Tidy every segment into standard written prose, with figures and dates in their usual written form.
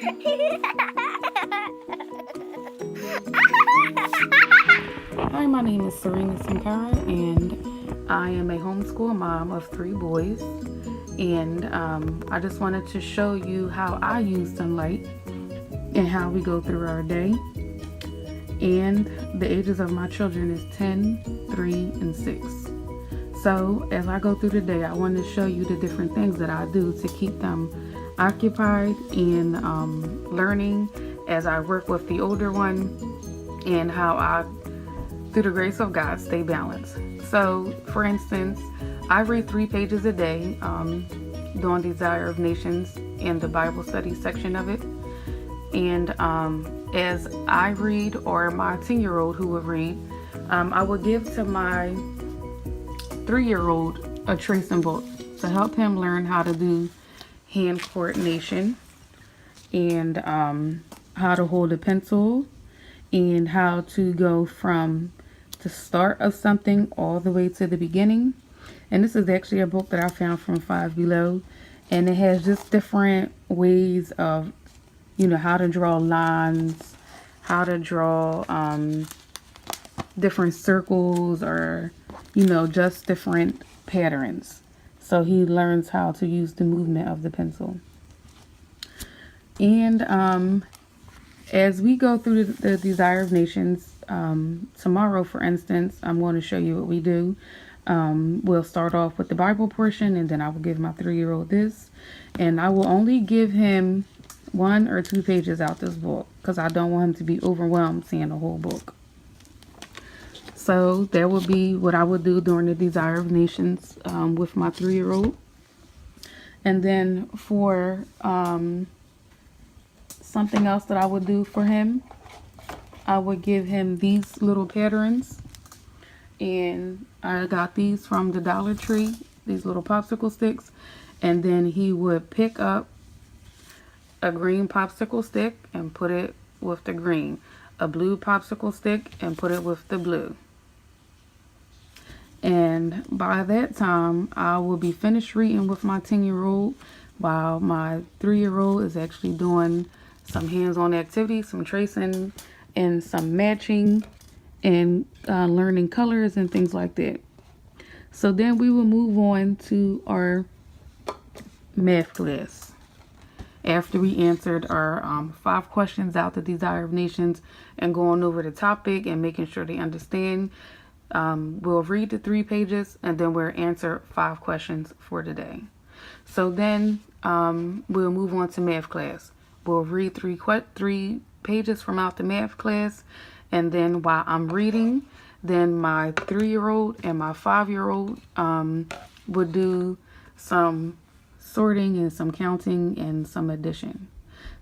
Hi, my name is Serena Sankara, and I am a homeschool mom of 3 boys. And I just wanted to show you how I use sunlight and how we go through our day. And the ages of my children is 10, 3, and 6. So as I go through the day, I want to show you the different things that I do to keep them occupied and learning as I work with the older one, and how I, through the grace of God, stay balanced. So for instance, I read 3 pages a day during Desire of Nations in the Bible study section of it. And as I read, or my 10-year-old who would read, I would give to my 3-year-old a tracing book to help him learn how to do hand coordination, and how to hold a pencil, and how to go from the start of something all the way to the beginning. And this is actually a book that I found from Five Below, and it has just different ways of, how to draw lines, how to draw different circles, or just different patterns. So he learns how to use the movement of the pencil. And as we go through the Desire of Nations, tomorrow, for instance, I'm going to show you what we do. We'll start off with the Bible portion, and then I will give my 3-year-old this. And I will only give him 1 or 2 pages out this book, because I don't want him to be overwhelmed seeing the whole book. So that would be what I would do during the Desire of Nations with my 3-year-old. And then for something else that I would do for him, I would give him these little patterns. And I got these from the Dollar Tree, these little popsicle sticks. And then he would pick up a green popsicle stick and put it with the green, a blue popsicle stick and put it with the blue. And by that time, I will be finished reading with my 10-year-old, while my 3-year-old is actually doing some hands-on activities, some tracing and some matching, and learning colors and things like that. So then we will move on to our math class. After we answered our 5 questions out the Desire of Nations and going over the topic and making sure they understand, we'll read the 3 pages, and then we'll answer 5 questions for the day. So then we'll move on to math class. We'll read 3 pages from out the math class, and then while I'm reading, then my 3-year-old and my 5-year-old would do some sorting and some counting and some addition.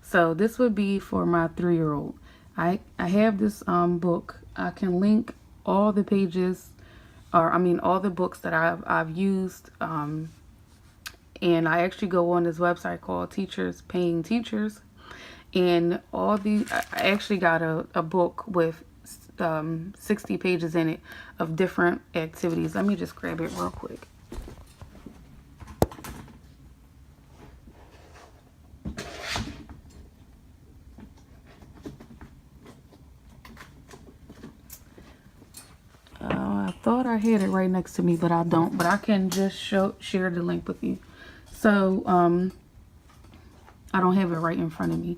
So this would be for my 3-year-old. I have this book. I can link all the pages, or all the books that I've used, and I actually go on this website called Teachers Paying Teachers, and I actually got a book with 60 pages in it of different activities. Let me just grab it real quick. I thought I had it right next to me, but I don't. But I can just share the link with you. So I don't have it right in front of me.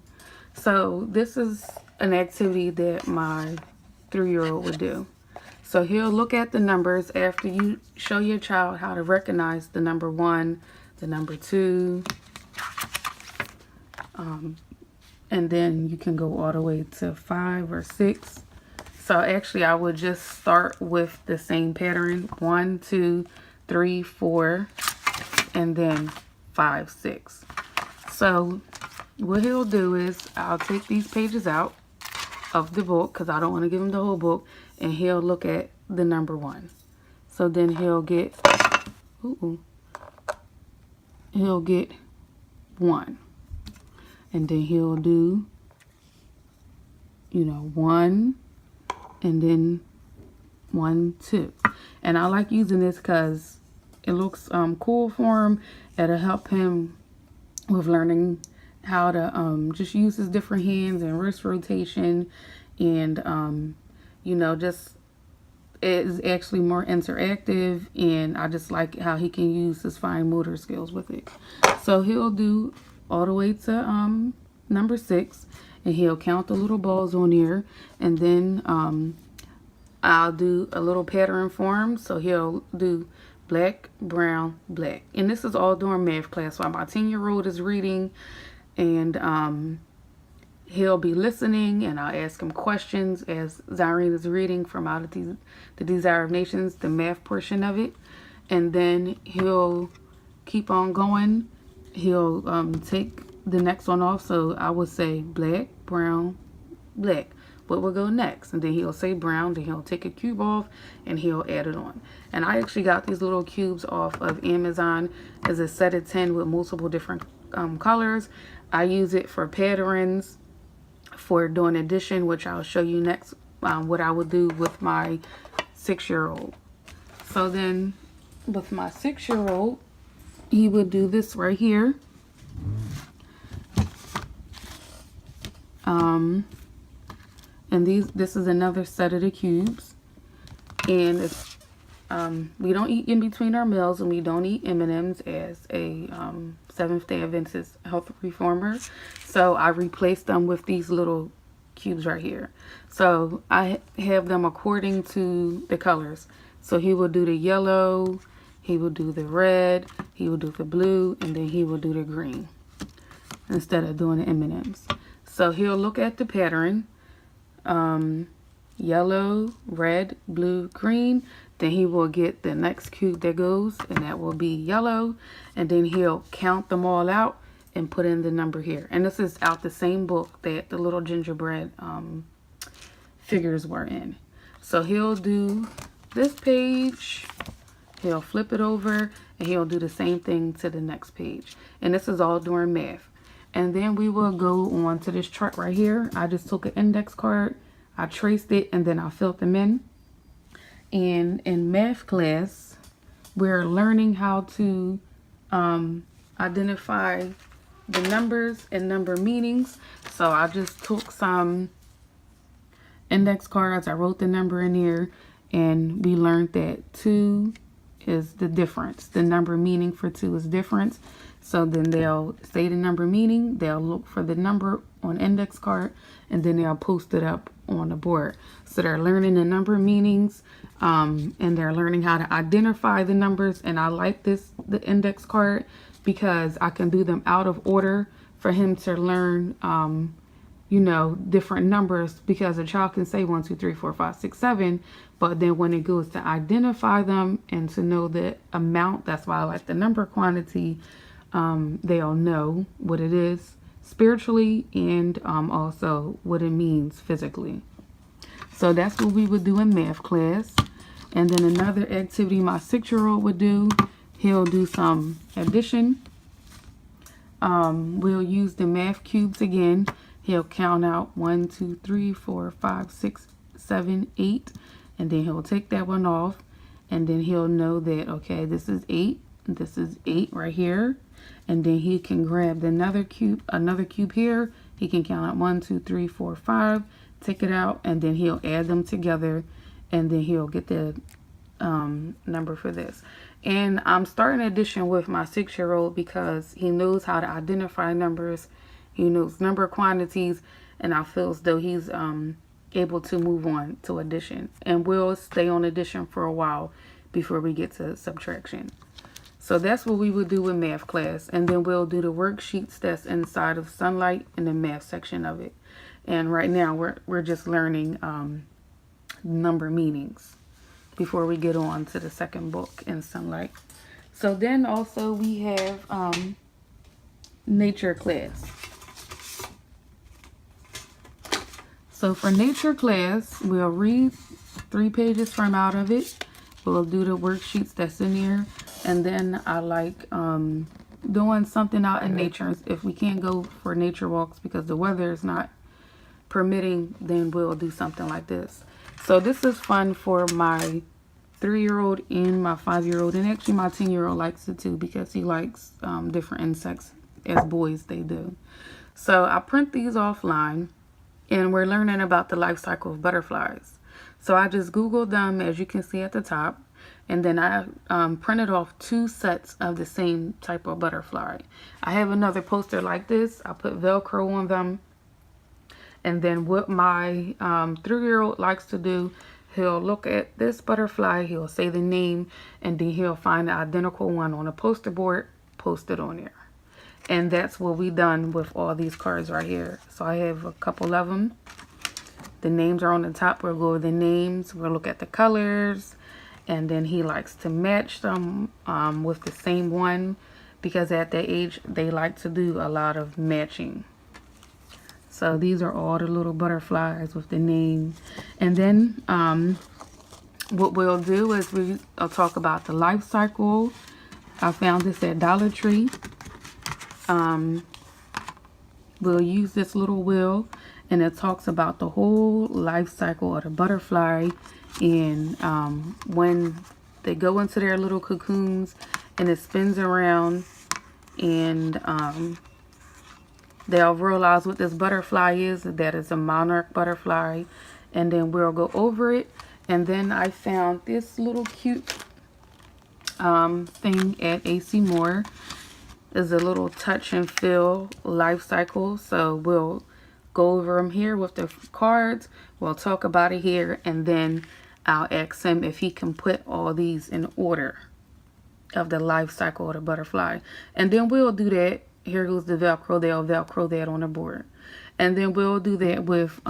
So this is an activity that my 3-year-old would do. So he'll look at the numbers after you show your child how to recognize the number 1, the number 2, and then you can go all the way to 5 or 6. So actually I would just start with the same pattern, 1, 2, 3, 4, and then 5, 6. So what he'll do is I'll take these pages out of the book, because I don't want to give him the whole book, and he'll look at the number 1. So then he'll get 1, and then he'll do 1, and then 1, 2. And I like using this because it looks cool for him. It'll help him with learning how to just use his different hands and wrist rotation, and you know, just it is actually more interactive, and I just like how he can use his fine motor skills with it. So he'll do all the way to number 6, and he'll count the little balls on here, and then I'll do a little pattern for him. So he'll do black, brown, black, and this is all during math class while my 10-year-old is reading, and he'll be listening, and I'll ask him questions as Zyrene is reading from Out of the Desire of Nations, the math portion of it. And then he'll keep on going. He'll take the next one off. So I would say black, brown, black. What will go next? And then he'll say brown. Then he'll take a cube off and he'll add it on. And I actually got these little cubes off of Amazon as a set of 10 with multiple different colors. I use it for patterns, for doing addition, which I'll show you next, what I would do with my 6-year-old. So then with my 6-year-old, he would do this right here. And this is another set of the cubes. And if, we don't eat in between our meals, and we don't eat M&Ms as a Seventh-day Adventist health reformer. So I replaced them with these little cubes right here. So I have them according to the colors. So he will do the yellow, he will do the red, he will do the blue, and then he will do the green instead of doing the M&Ms. So he'll look at the pattern, yellow, red, blue, green. Then he will get the next cube that goes, and that will be yellow. And then he'll count them all out and put in the number here. And this is out the same book that the little gingerbread figures were in. So he'll do this page, he'll flip it over, and he'll do the same thing to the next page. And this is all during math. And then we will go on to this chart right here. I just took an index card, I traced it, and then I filled them in. And in math class, we're learning how to identify the numbers and number meanings. So I just took some index cards, I wrote the number in here, and we learned that 2 is the difference. The number meaning for 2 is difference. So then they'll say the number meaning, they'll look for the number on index card, and then they'll post it up on the board. So they're learning the number meanings, and they're learning how to identify the numbers. And I like the index card, because I can do them out of order for him to learn, you know, different numbers, because a child can say 1, 2, 3, 4, 5, 6, 7, but then when it goes to identify them and to know the amount, that's why I like the number quantity, they'll know what it is spiritually, and also what it means physically. So that's what we would do in math class. And then another activity my 6-year-old would do, he'll do some addition. We'll use the math cubes again. He'll count out 1, 2, 3, 4, 5, 6, 7, 8, and then he'll take that one off, and then he'll know that, okay, this is 8, this is 8 right here. And then he can grab another cube here. He can count out 1, 2, 3, 4, 5, take it out, and then he'll add them together, and then he'll get the number for this. And I'm starting addition with my 6-year-old because he knows how to identify numbers. He knows number quantities, and I feel as though he's able to move on to addition. And we'll stay on addition for a while before we get to subtraction. So that's what we would do in math class. And then we'll do the worksheets that's inside of Sonlight in the math section of it. And right now we're just learning number meanings before we get on to the second book in Sonlight. So then also we have nature class. So for nature class, we'll read 3 pages from out of it. We'll do the worksheets that's in here. And then I like doing something out in nature. If we can't go for nature walks because the weather is not permitting, then we'll do something like this. So this is fun for my 3-year-old and my 5-year-old, and actually my 10-year-old likes it too, because he likes different insects as boys they do. So I print these offline, and we're learning about the life cycle of butterflies. So I just Googled them, as you can see at the top, and then I printed off 2 sets of the same type of butterfly. I have another poster like this. I put Velcro on them. And then what my 3-year-old likes to do, he'll look at this butterfly, he'll say the name, and then he'll find the identical one on a poster board, post it on there. And that's what we done with all these cards right here. So I have a couple of them. The names are on the top. We'll go over the names. We'll look at the colors. And then he likes to match them with the same one, because at that age, they like to do a lot of matching. So these are all the little butterflies with the name. And then what we'll do is we'll talk about the life cycle. I found this at Dollar Tree. We'll use this little wheel, and it talks about the whole life cycle of the butterfly, and when they go into their little cocoons and it spins around, and they'll realize what this butterfly is, that it's a monarch butterfly. And then we'll go over it. And then I found this little cute thing at AC Moore. Is a little touch and feel life cycle. So we'll go over them here with the cards. We'll talk about it here, and then I'll ask him if he can put all these in order of the life cycle of the butterfly. And then we'll do that. Here goes the Velcro. They'll Velcro that on the board. And then we'll do that with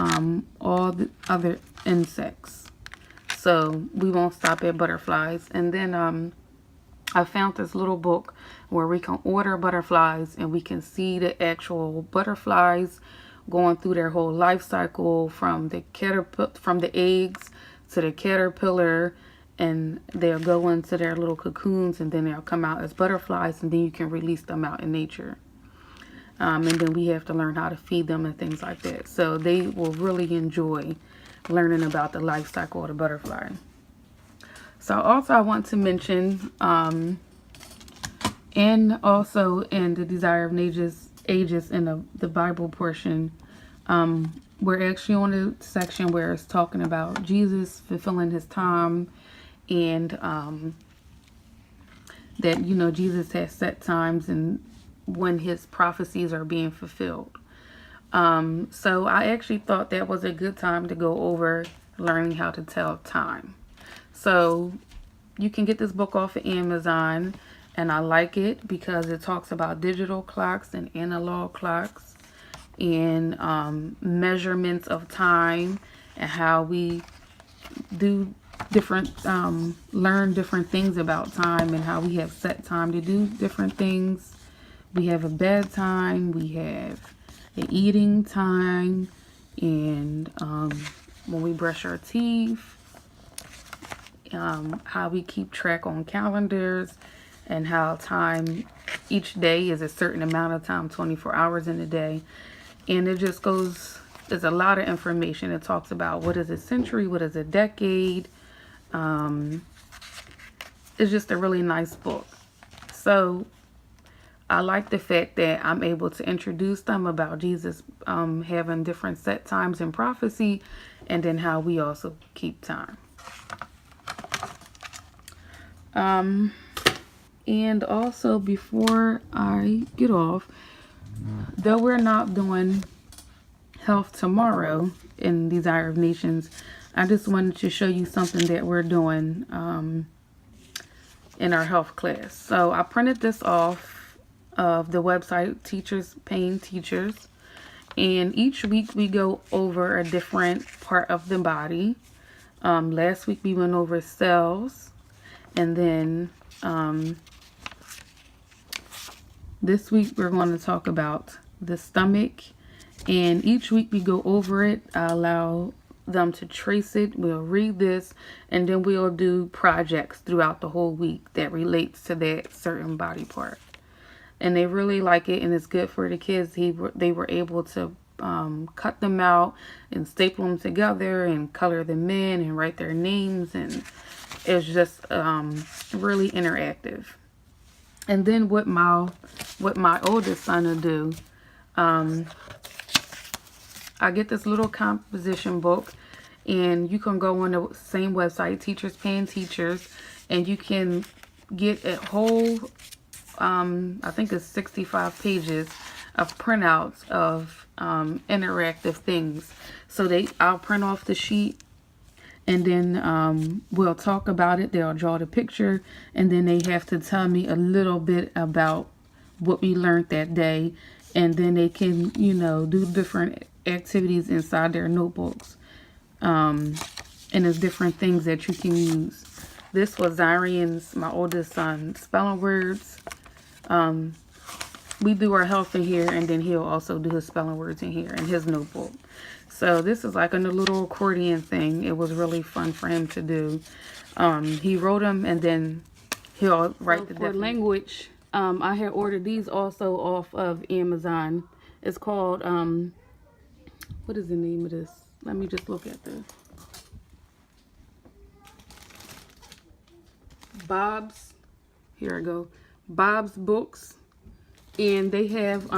all the other insects. So we won't stop at butterflies. And then I found this little book where we can order butterflies, and we can see the actual butterflies going through their whole life cycle, from the eggs to the caterpillar, and they'll go into their little cocoons, and then they'll come out as butterflies, and then you can release them out in nature. And then we have to learn how to feed them and things like that. So they will really enjoy learning about the life cycle of the butterfly. So also I want to mention, and also in the Desire of Ages in the Bible portion, we're actually on the section where it's talking about Jesus fulfilling his time, and that, you know, Jesus has set times and when his prophecies are being fulfilled. So I actually thought that was a good time to go over learning how to tell time. So you can get this book off of Amazon, and I like it because it talks about digital clocks and analog clocks, and measurements of time, and how we do different, learn different things about time, and how we have set time to do different things. We have a bedtime, we have an eating time, and when we brush our teeth, how we keep track on calendars, and how time each day is a certain amount of time, 24 hours in a day. And it just goes, there's a lot of information. It talks about what is a century, what is a decade. It's just a really nice book. So I like the fact that I'm able to introduce them about Jesus having different set times in prophecy, and then how we also keep time. And also, before I get off, though we're not doing health tomorrow in Desire of Nations, I just wanted to show you something that we're doing in our health class. So I printed this off of the website Teachers Paying Teachers, and each week we go over a different part of the body. Last week we went over cells, and then this week we're going to talk about the stomach, and each week we go over it. I allow them to trace it. We'll read this, and then we'll do projects throughout the whole week that relates to that certain body part. And they really like it, and it's good for the kids. They were able to cut them out and staple them together and color them in and write their names, and it's just really interactive. And then what my oldest son will do, I get this little composition book, and you can go on the same website, Teachers Paying Teachers, and you can get a whole, I think it's 65 pages of printouts of interactive things. So I'll print off the sheet, and then we'll talk about it. They'll draw the picture, and then they have to tell me a little bit about what we learned that day, and then they can, you know, do different activities inside their notebooks. And there's different things that you can use. This was Zarian's, my oldest son, spelling words. We do our health in here, and then he'll also do his spelling words in here in his notebook. So this is like a little accordion thing. It was really fun for him to do. He wrote them, and then he'll write the different language. I had ordered these also off of Amazon. It's called, what is the name of this? Let me just look at this. Bob's, here I go, Bob's Books. And they have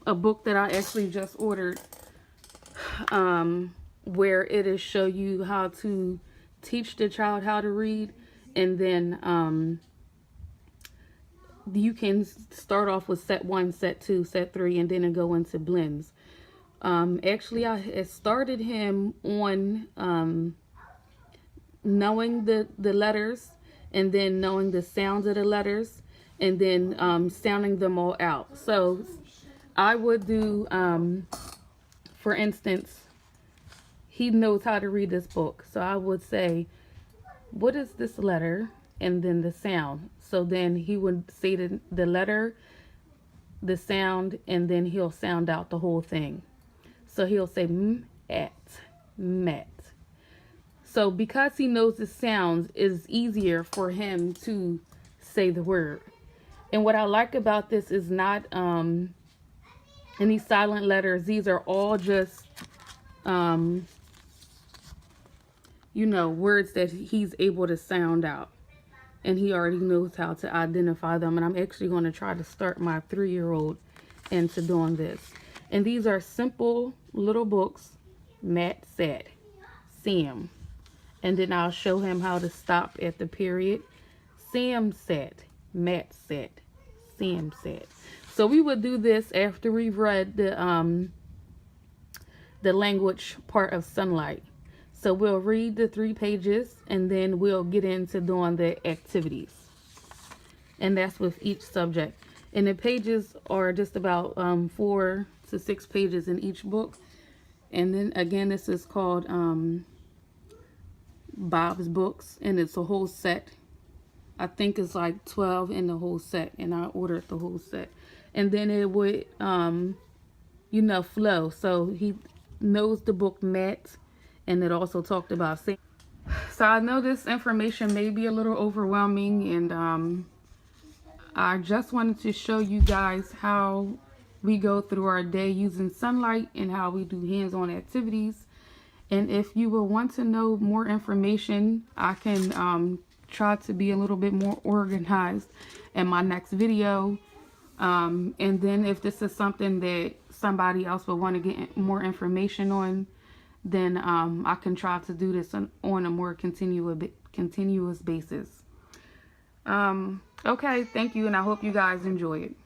a book that I actually just ordered, where it'll show you how to teach the child how to read, and then you can start off with set 1, set 2, set 3, and then go into blends. Actually, I had started him on knowing the letters, and then knowing the sounds of the letters, and then sounding them all out. So I would do, for instance, he knows how to read this book. So I would say, what is this letter? And then the sound. So then he would say the letter, the sound, and then he'll sound out the whole thing. So he'll say met. So because he knows the sounds, it's easier for him to say the word. And what I like about this is not any silent letters. These are all just, you know, words that he's able to sound out. And he already knows how to identify them. And I'm actually going to try to start my 3-year-old into doing this. And these are simple little books. Matt said, Sam. And then I'll show him how to stop at the period. Sam said, Matt said, Sam said. So we would do this after we've read the language part of Sonlight. So we'll read the 3 pages, and then we'll get into doing the activities. And that's with each subject. And the pages are just about 4 to 6 pages in each book. And then again, this is called Bob's Books, and it's a whole set. I think it's like 12 in the whole set, and I ordered the whole set. And then it would, you know, flow. So he knows the book Matt, and it also talked about singing. So I know this information may be a little overwhelming, and I just wanted to show you guys how we go through our day using Sonlight and how we do hands-on activities. And if you will want to know more information, I can try to be a little bit more organized in my next video. And then if this is something that somebody else will want to get more information on, then I can try to do this on a more continuous basis. Okay, thank you, and I hope you guys enjoy it.